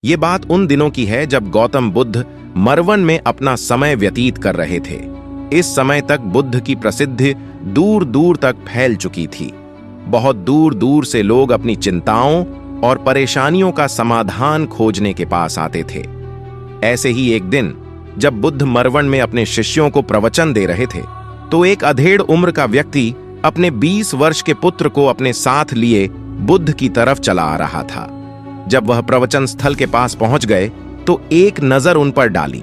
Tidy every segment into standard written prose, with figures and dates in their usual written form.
ये बात उन दिनों की है जब गौतम बुद्ध मरवन में अपना समय व्यतीत कर रहे थे। इस समय तक बुद्ध की प्रसिद्धि दूर दूर तक फैल चुकी थी। बहुत दूर दूर से लोग अपनी चिंताओं और परेशानियों का समाधान खोजने के पास आते थे। ऐसे ही एक दिन जब बुद्ध मरवन में अपने शिष्यों को प्रवचन दे रहे थे, तो एक अधेड़ उम्र का व्यक्ति अपने 20 वर्ष के पुत्र को अपने साथ लिए बुद्ध की तरफ चला आ रहा था। जब वह प्रवचन स्थल के पास पहुंच गए तो एक नजर उन पर डाली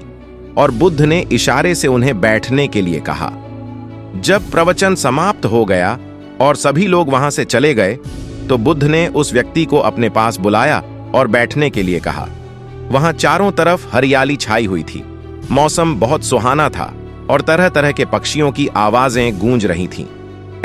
और बुद्ध ने इशारे से उन्हें बैठने के लिए कहा। जब प्रवचन समाप्त हो गया और सभी लोग वहां से चले गए तो बुद्ध ने उस व्यक्ति को अपने पास बुलाया और बैठने के लिए कहा। वहां चारों तरफ हरियाली छाई हुई थी। मौसम बहुत सुहाना था और तरह तरह के पक्षियों की आवाजें गूंज रही थीं।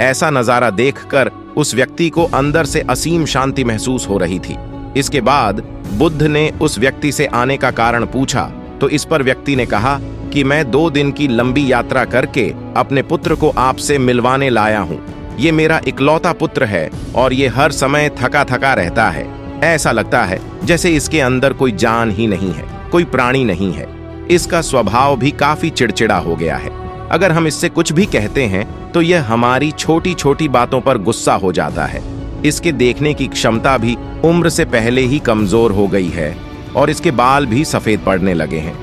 ऐसा नजारा देखकर उस व्यक्ति को अंदर से असीम शांति महसूस हो रही थी। इसके बाद बुद्ध ने उस व्यक्ति से आने का कारण पूछा तो इस पर व्यक्ति ने कहा कि मैं 2 दिन की लंबी यात्रा करके अपने पुत्र को आपसे मिलवाने लाया हूं। ये मेरा इकलौता पुत्र है और ये हर समय थका थका रहता है। ऐसा लगता है जैसे इसके अंदर कोई जान ही नहीं है, कोई प्राणी नहीं है। इसका स्वभाव भी काफी चिड़चिड़ा हो गया है। अगर हम इससे कुछ भी कहते हैं तो यह हमारी छोटी छोटी बातों पर गुस्सा हो जाता है। इसके देखने की क्षमता भी उम्र से पहले ही कमजोर हो गई है और इसके बाल भी सफेद पड़ने लगे हैं।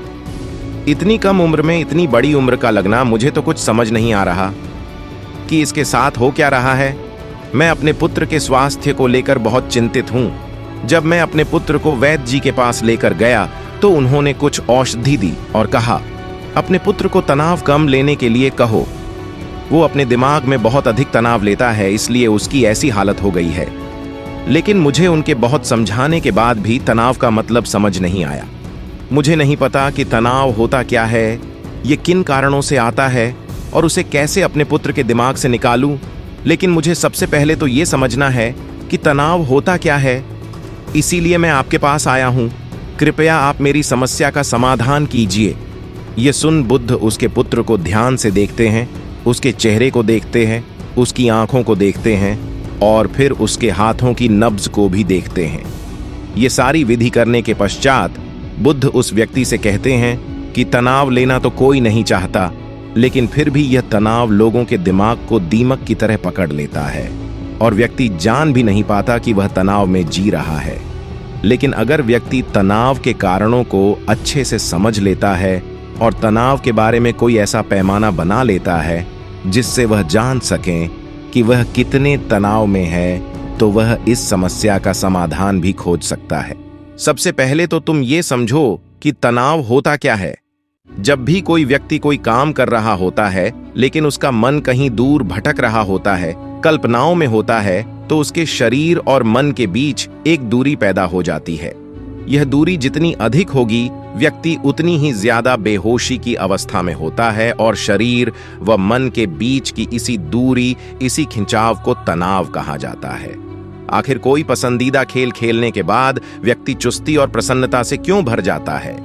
इतनी कम उम्र में इतनी बड़ी उम्र का लगना, मुझे तो कुछ समझ नहीं आ रहा कि इसके साथ हो क्या रहा है। मैं अपने पुत्र के स्वास्थ्य को लेकर बहुत चिंतित हूं। जब मैं अपने पुत्र को वैद्य जी के पास लेकर गया तो उन्होंने कुछ औषधि दी और कहा, अपने पुत्र को तनाव कम लेने के लिए कहो। वो अपने दिमाग में बहुत अधिक तनाव लेता है, इसलिए उसकी ऐसी हालत हो गई है। लेकिन मुझे उनके बहुत समझाने के बाद भी तनाव का मतलब समझ नहीं आया। मुझे नहीं पता कि तनाव होता क्या है, ये किन कारणों से आता है और उसे कैसे अपने पुत्र के दिमाग से निकालूं। लेकिन मुझे सबसे पहले तो ये समझना है कि तनाव होता क्या है। इसीलिए मैं आपके पास आया हूं। कृपया आप मेरी समस्या का समाधान कीजिए। ये सुन बुद्ध उसके पुत्र को ध्यान से देखते हैं, उसके चेहरे को देखते हैं, उसकी आंखों को देखते हैं और फिर उसके हाथों की नब्ज को भी देखते हैं। ये सारी विधि करने के पश्चात बुद्ध उस व्यक्ति से कहते हैं कि तनाव लेना तो कोई नहीं चाहता, लेकिन फिर भी यह तनाव लोगों के दिमाग को दीमक की तरह पकड़ लेता है और व्यक्ति जान भी नहीं पाता कि वह तनाव में जी रहा है। लेकिन अगर व्यक्ति तनाव के कारणों को अच्छे से समझ लेता है और तनाव के बारे में कोई ऐसा पैमाना बना लेता है जिससे वह जान सके कि वह कितने तनाव में है, तो वह इस समस्या का समाधान भी खोज सकता है। सबसे पहले तो तुम ये समझो कि तनाव होता क्या है। जब भी कोई व्यक्ति कोई काम कर रहा होता है लेकिन उसका मन कहीं दूर भटक रहा होता है, कल्पनाओं में होता है, तो उसके शरीर और मन के बीच एक दूरी पैदा हो जाती है। यह दूरी जितनी अधिक होगी, व्यक्ति उतनी ही ज्यादा बेहोशी की अवस्था में होता है और शरीर व मन के बीच की इसी दूरी, इसी खिंचाव को तनाव कहा जाता है। आखिर कोई पसंदीदा खेल खेलने के बाद व्यक्ति चुस्ती और प्रसन्नता से क्यों भर जाता है,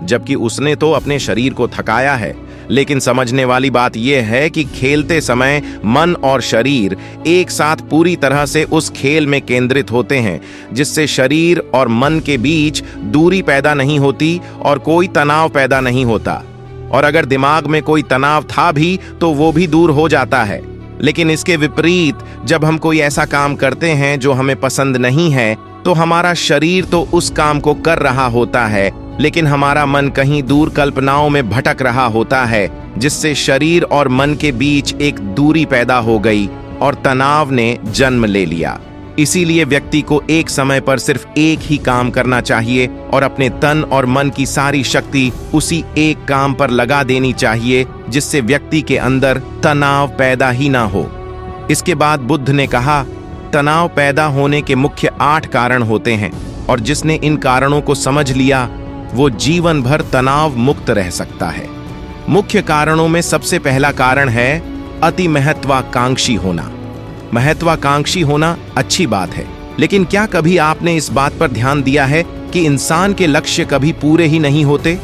जबकि उसने तो अपने शरीर को थकाया है। लेकिन समझने वाली बात यह है कि खेलते समय मन और शरीर एक साथ पूरी तरह से उस खेल में केंद्रित होते हैं, जिससे शरीर और मन के बीच दूरी पैदा नहीं होती और कोई तनाव पैदा नहीं होता। और अगर दिमाग में कोई तनाव था भी तो वो भी दूर हो जाता है। लेकिन इसके विपरीत जब हम कोई ऐसा काम करते हैं जो हमें पसंद नहीं है, तो हमारा शरीर तो उस काम को कर रहा होता है, लेकिन हमारा मन कहीं दूर कल्पनाओं में भटक रहा होता है, जिससे शरीर और मन के बीच एक दूरी पैदा हो गई और तनाव ने जन्म ले लिया। इसीलिए व्यक्ति को एक समय पर सिर्फ एक ही काम करना चाहिए और अपने तन और मन की सारी शक्ति उसी एक काम पर लगा देनी चाहिए, जिससे व्यक्ति के अंदर तनाव पैदा ही ना हो। इसके बाद बुद्ध ने कहा, तनाव पैदा होने के मुख्य 8 कारण होते हैं और जिसने इन कारणों को समझ लिया वो जीवन भर तनाव मुक्त रह सकता है। मुख्य कारणों में सबसे पहला कारण है अति महत्वाकांक्षी होना। महत्वाकांक्षी होना अच्छी बात है, लेकिन क्या कभी आपने इस बात पर ध्यान दिया है कि इंसान के लक्ष्य कभी पूरे ही नहीं होते।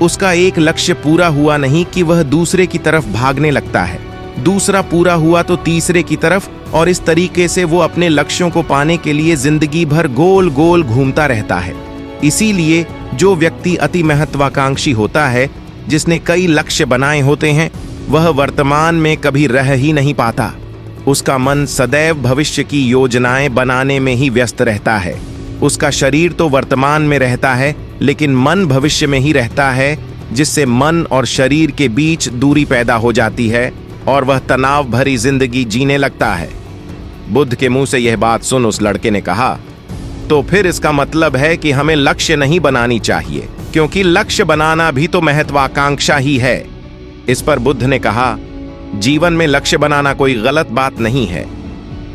उसका एक लक्ष्य पूरा हुआ नहीं कि वह दूसरे की तरफ भागने लगता है, दूसरा पूरा हुआ तो तीसरे की तरफ, और इस तरीके से वो अपने लक्ष्यों को पाने के लिए जिंदगी भर गोल गोल घूमता रहता है। इसीलिए जो व्यक्ति अति महत्वाकांक्षी होता है, जिसने कई लक्ष्य बनाए होते हैं, वह वर्तमान में कभी रह ही नहीं पाता। उसका मन सदैव भविष्य की योजनाएं बनाने में ही व्यस्त रहता है। उसका शरीर तो वर्तमान में रहता है, लेकिन मन भविष्य में ही रहता है, जिससे मन और शरीर के बीच दूरी पैदा हो जाती है और वह तनाव भरी जिंदगी जीने लगता है। बुद्ध के मुंह से यह बात सुन उस लड़के ने कहा, तो फिर इसका मतलब है कि हमें लक्ष्य नहीं बनानी चाहिए, क्योंकि लक्ष्य बनाना भी तो महत्वाकांक्षा ही है। इस पर बुद्ध ने कहा, जीवन में लक्ष्य बनाना कोई गलत बात नहीं है,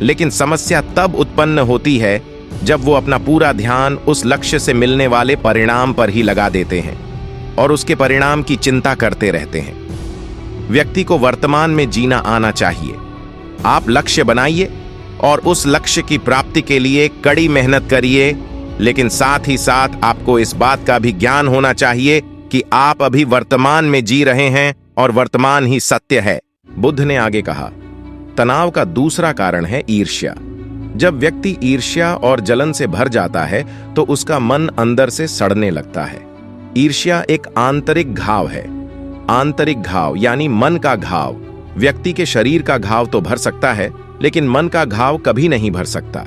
लेकिन समस्या तब उत्पन्न होती है जब वो अपना पूरा ध्यान उस लक्ष्य से मिलने वाले परिणाम पर ही लगा देते हैं और उसके परिणाम की चिंता करते रहते हैं। व्यक्ति को वर्तमान में जीना आना चाहिए। आप लक्ष्य बनाइए और उस लक्ष्य की प्राप्ति के लिए कड़ी मेहनत करिए, लेकिन साथ ही साथ आपको इस बात का भी ज्ञान होना चाहिए कि आप अभी वर्तमान में जी रहे हैं और वर्तमान ही सत्य है। बुद्ध ने आगे कहा, तनाव का दूसरा कारण है ईर्ष्या। जब व्यक्ति ईर्ष्या और जलन से भर जाता है तो उसका मन अंदर से सड़ने लगता है। ईर्ष्या एक आंतरिक घाव है। आंतरिक घाव यानी मन का घाव। व्यक्ति के शरीर का घाव तो भर सकता है, लेकिन मन का घाव कभी नहीं भर सकता।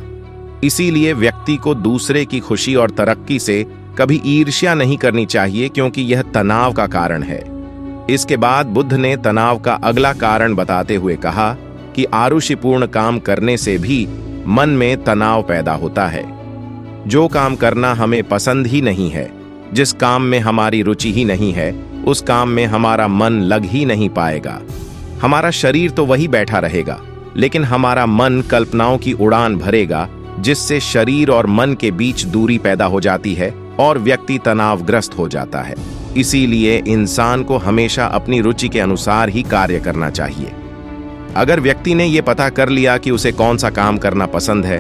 इसीलिए व्यक्ति को दूसरे की खुशी और तरक्की से कभी ईर्ष्या नहीं करनी चाहिए, क्योंकि यह तनाव का कारण है। इसके बाद बुद्ध ने तनाव का अगला कारण बताते हुए कहा कि आरुषिपूर्ण काम करने से भी मन में तनाव पैदा होता है। जो काम करना हमें पसंद ही नहीं है, जिस काम में हमारी रुचि ही नहीं है, उस काम में हमारा मन लग ही नहीं पाएगा। हमारा शरीर तो वही बैठा रहेगा, लेकिन हमारा मन कल्पनाओं की उड़ान भरेगा, जिससे शरीर और मन के बीच दूरी पैदा हो जाती है और व्यक्ति तनावग्रस्त हो जाता है। इसीलिए इंसान को हमेशा अपनी रुचि के अनुसार ही कार्य करना चाहिए। अगर व्यक्ति ने यह पता कर लिया कि उसे कौन सा काम करना पसंद है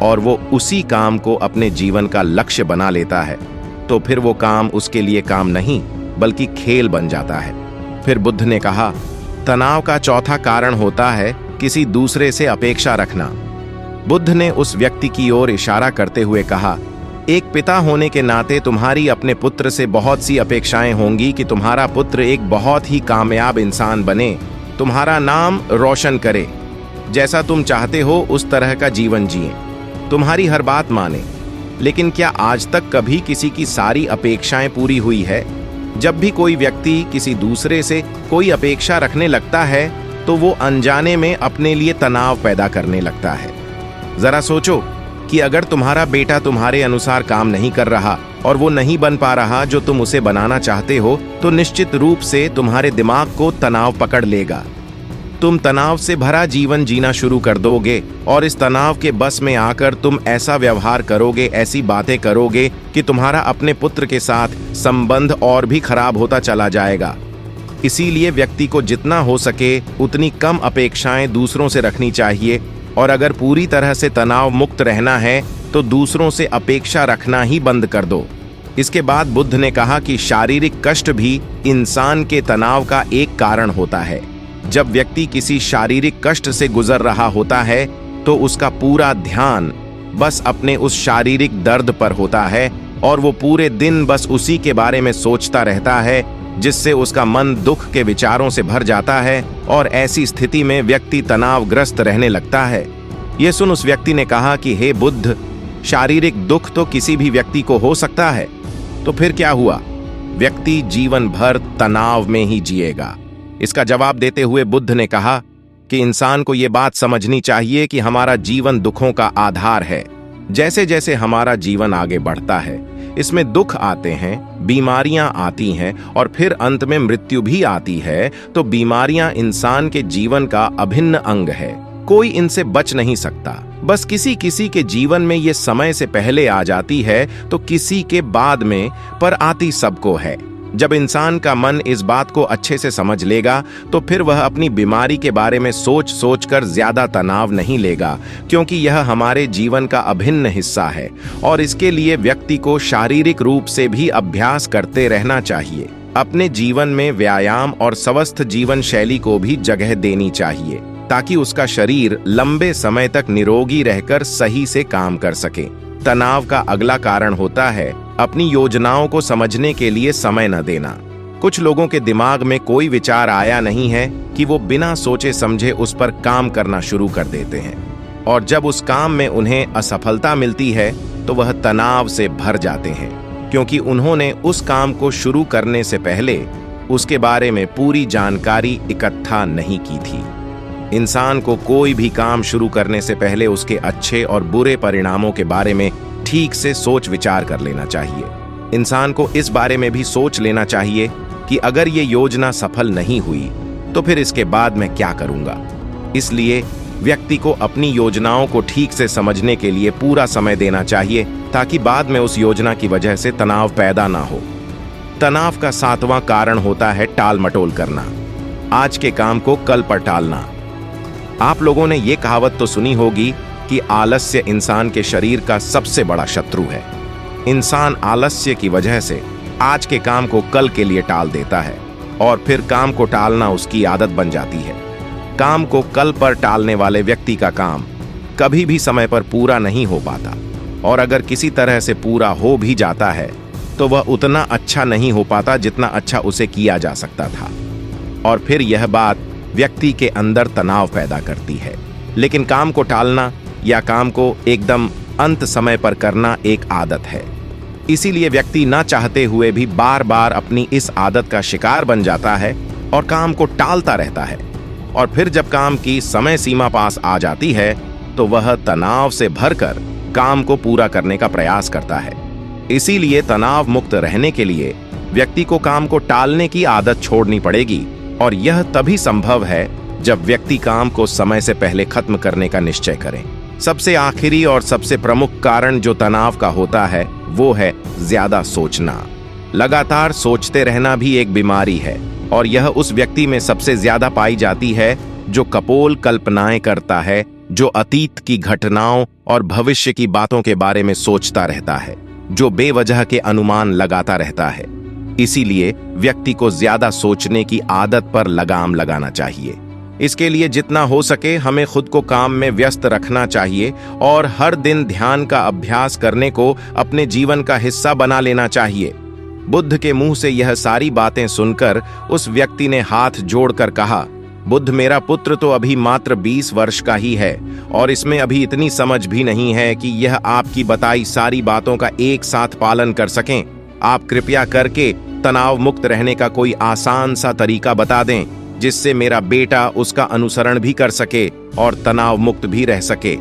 और वो उसी काम को अपने जीवन का लक्ष्य बना लेता है, तो फिर वो काम उसके लिए काम नहीं बल्कि खेल बन जाता है। फिर बुद्ध ने कहा, तनाव का चौथा कारण होता है किसी दूसरे से अपेक्षा रखना। बुद्ध ने उस व्यक्ति की ओर इशारा करते हुए कहा, एक पिता होने के नाते तुम्हारी अपने पुत्र से बहुत सी अपेक्षाएं होंगी कि तुम्हारा पुत्र एक बहुत ही कामयाब इंसान बने, तुम्हारा नाम रोशन करे, जैसा तुम चाहते हो उस तरह का जीवन जिए, तुम्हारी हर बात माने। लेकिन क्या आज तक कभी किसी की सारी अपेक्षाएं पूरी हुई है? जब भी कोई व्यक्ति किसी दूसरे से कोई अपेक्षा रखने लगता है तो वो अनजाने में अपने लिए तनाव पैदा करने लगता है। जरा सोचो कि अगर तुम्हारा बेटा तुम्हारे अनुसार काम नहीं कर रहा और वो नहीं बन पा रहा जो तुम उसे बनाना चाहते हो, तो निश्चित रूप से तुम्हारे दिमाग को तनाव पकड़ लेगा। तुम तनाव से भरा जीवन जीना शुरू कर दोगे और इस तनाव के बस में आकर तुम ऐसा व्यवहार करोगे, ऐसी बातें करोगे कि तुम्हारा अपने पुत्र के साथ संबंध और भी खराब होता चला जाएगा। इसीलिए व्यक्ति को जितना हो सके उतनी कम अपेक्षाएं दूसरों से रखनी चाहिए, और अगर पूरी तरह से तनाव मुक्त रहना है तो दूसरों से अपेक्षा रखना ही बंद कर दो। इसके बाद बुद्ध ने कहा कि शारीरिक कष्ट भी इंसान के तनाव का एक कारण होता है। जब व्यक्ति किसी शारीरिक कष्ट से गुजर रहा होता है तो उसका पूरा ध्यान बस अपने उस शारीरिक दर्द पर होता है और वो पूरे दिन बस उसी के बारे में सोचता रहता है, जिससे उसका मन दुख के विचारों से भर जाता है और ऐसी स्थिति में व्यक्ति तनावग्रस्त रहने लगता है। यह सुन उस व्यक्ति ने कहा कि हे बुद्ध, शारीरिक दुख तो किसी भी व्यक्ति को हो सकता है, तो फिर क्या हुआ? व्यक्ति जीवन भर तनाव में ही जिएगा। इसका जवाब देते हुए बुद्ध ने कहा कि इंसान को यह बात समझनी चाहिए कि हमारा जीवन दुखों का आधार है। जैसे जैसे हमारा जीवन आगे बढ़ता है, इसमें दुख आते हैं, बीमारियां आती हैं और फिर अंत में मृत्यु भी आती है। तो बीमारियां इंसान के जीवन का अभिन्न अंग है, कोई इनसे बच नहीं सकता। बस किसी किसी के जीवन में ये समय से पहले आ जाती है तो किसी के बाद में, पर आती सबको है। जब इंसान का मन इस बात को अच्छे से समझ लेगा तो फिर वह अपनी बीमारी के बारे में सोच सोच कर ज्यादा तनाव नहीं लेगा, क्योंकि यह हमारे जीवन का अभिन्न हिस्सा है और इसके लिए व्यक्ति को शारीरिक रूप से भी अभ्यास करते रहना चाहिए। अपने जीवन में व्यायाम और स्वस्थ जीवन शैली को भी जगह देनी चाहिए ताकि उसका शरीर लंबे समय तक निरोगी रहकर सही से काम कर सके। तनाव का अगला कारण होता है अपनी योजनाओं को समझने के लिए समय न देना। कुछ लोगों के दिमाग में कोई विचार आया नहीं है कि वो बिना सोचे समझे उस पर काम करना शुरू कर देते हैं, और जब उस काम में उन्हें असफलता मिलती है तो वह तनाव से भर जाते हैं, क्योंकि उन्होंने उस काम को शुरू करने से पहले उसके बारे में पूरी जानकारी इकट्ठा नहीं की थी। इंसान को कोई भी काम शुरू करने से पहले उसके अच्छे और बुरे परिणामों के बारे में ठीक से सोच विचार कर लेना चाहिए। इंसान को इस बारे में भी सोच लेना चाहिए कि अगर ये योजना सफल नहीं हुई तो फिर इसके बाद मैं क्या करूंगा। इसलिए व्यक्ति को अपनी योजनाओं को ठीक से समझने के लिए पूरा समय देना चाहिए, ताकि बाद में उस योजना की वजह से तनाव पैदा ना हो। तनाव का 7वां कारण होता है टाल मटोल करना, आज के काम को कल पर टालना। आप लोगों ने ये कहावत तो सुनी होगी कि आलस्य इंसान के शरीर का सबसे बड़ा शत्रु है। इंसान आलस्य की वजह से आज के काम को कल के लिए टाल देता है, और फिर काम को टालना उसकी आदत बन जाती है। काम को कल पर टालने वाले व्यक्ति का काम कभी भी समय पर पूरा नहीं हो पाता, और अगर किसी तरह से पूरा हो भी जाता है तो वह उतना अच्छा नहीं हो पाता जितना अच्छा उसे किया जा सकता था, और फिर यह बात व्यक्ति के अंदर तनाव पैदा करती है। लेकिन काम को टालना या काम को एकदम अंत समय पर करना एक आदत है, इसीलिए व्यक्ति ना चाहते हुए भी बार बार अपनी इस आदत का शिकार बन जाता है और काम को टालता रहता है, और फिर जब काम की समय सीमा पास आ जाती है तो वह तनाव से भरकर काम को पूरा करने का प्रयास करता है। इसीलिए तनाव मुक्त रहने के लिए व्यक्ति को काम को टालने की आदत छोड़नी पड़ेगी, और यह तभी संभव है जब व्यक्ति काम को समय से पहले खत्म करने का निश्चय करे। सबसे आखिरी और सबसे प्रमुख कारण जो तनाव का होता है वो है ज्यादा सोचना। लगातार सोचते रहना भी एक बीमारी है, और यह उस व्यक्ति में सबसे ज्यादा पाई जाती है जो कपोल कल्पनाएं करता है, जो अतीत की घटनाओं और भविष्य की बातों के बारे में सोचता रहता है, जो बेवजह के अनुमान लगाता रहता है। इसीलिए व्यक्ति को ज्यादा सोचने की आदत पर लगाम लगाना चाहिए। इसके लिए जितना हो सके हमें खुद को काम में व्यस्त रखना चाहिए, और हर दिन ध्यान का अभ्यास करने को अपने जीवन का हिस्सा बना लेना चाहिए। बुद्ध के मुंह से यह सारी बातें सुनकर उस व्यक्ति ने हाथ जोड़कर कहा, बुद्ध, मेरा पुत्र तो अभी मात्र 20 वर्ष का ही है, और इसमें अभी इतनी समझ भी नहीं है कि यह आपकी बताई सारी बातों का एक साथ पालन कर सकें। आप कृपया करके तनाव मुक्त रहने का कोई आसान सा तरीका बता दें, जिससे मेरा बेटा उसका अनुसरण भी कर सके और तनाव मुक्त भी रह सके।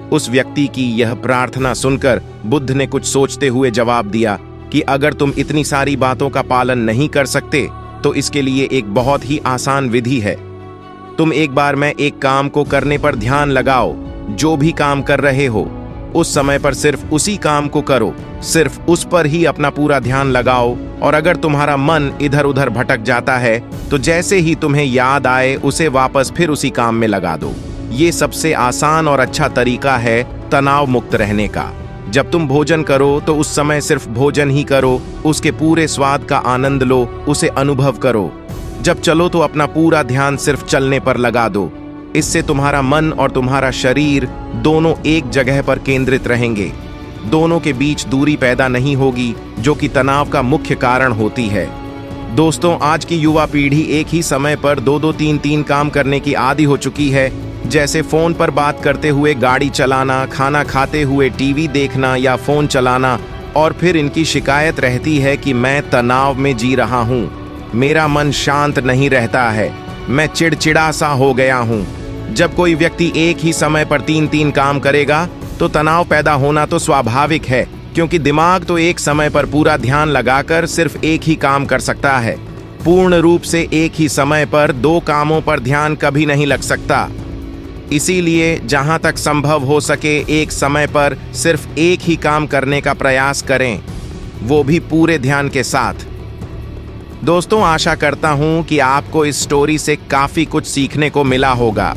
उस व्यक्ति की यह प्रार्थना सुनकर बुद्ध ने कुछ सोचते हुए जवाब दिया कि अगर तुम इतनी सारी बातों का पालन नहीं कर सकते तो इसके लिए एक बहुत ही आसान विधि है। तुम एक बार में एक काम को करने पर ध्यान लगाओ। जो भी काम कर रहे हो उस समय पर सिर्फ उसी काम को करो, सिर्फ उस पर ही अपना पूरा ध्यान लगाओ, और अगर तुम्हारा मन इधर उधर भटक जाता है तो जैसे ही तुम्हें याद आए उसे वापस फिर उसी काम में लगा दो। ये सबसे आसान और अच्छा तरीका है तनाव मुक्त रहने का। जब तुम भोजन करो तो उस समय सिर्फ भोजन ही करो, उसके पूरे स्वाद का आनंद लो, उसे अनुभव करो। जब चलो तो अपना पूरा ध्यान सिर्फ चलने पर लगा दो। इससे तुम्हारा मन और तुम्हारा शरीर दोनों एक जगह पर केंद्रित रहेंगे। दोनों के बीच दूरी पैदा नहीं होगी, जो कि तनाव का मुख्य कारण होती है। दोस्तों, आज की युवा पीढ़ी एक ही समय पर 2-2, 3-3 काम करने की आदी हो चुकी है, जैसे फोन पर बात करते हुए गाड़ी चलाना, खाना खाते हुए टीवी देखना या फोन चलाना। और फिर इनकी शिकायत रहती है कि मैं तनाव में जी रहा हूँ, मेरा मन शांत नहीं रहता है, मैं चिड़चिड़ा सा हो गया हूँ। जब कोई व्यक्ति एक ही समय पर 3-3 काम करेगा तो तनाव पैदा होना तो स्वाभाविक है, क्योंकि दिमाग तो एक समय पर पूरा ध्यान लगाकर सिर्फ एक ही काम कर सकता है। पूर्ण रूप से एक ही समय पर 2 कामों पर ध्यान कभी नहीं लग सकता। इसीलिए जहां तक संभव हो सके एक समय पर सिर्फ एक ही काम करने का प्रयास करें, वो भी पूरे ध्यान के साथ। दोस्तों, आशा करता हूं कि आपको इस स्टोरी से काफी कुछ सीखने को मिला होगा।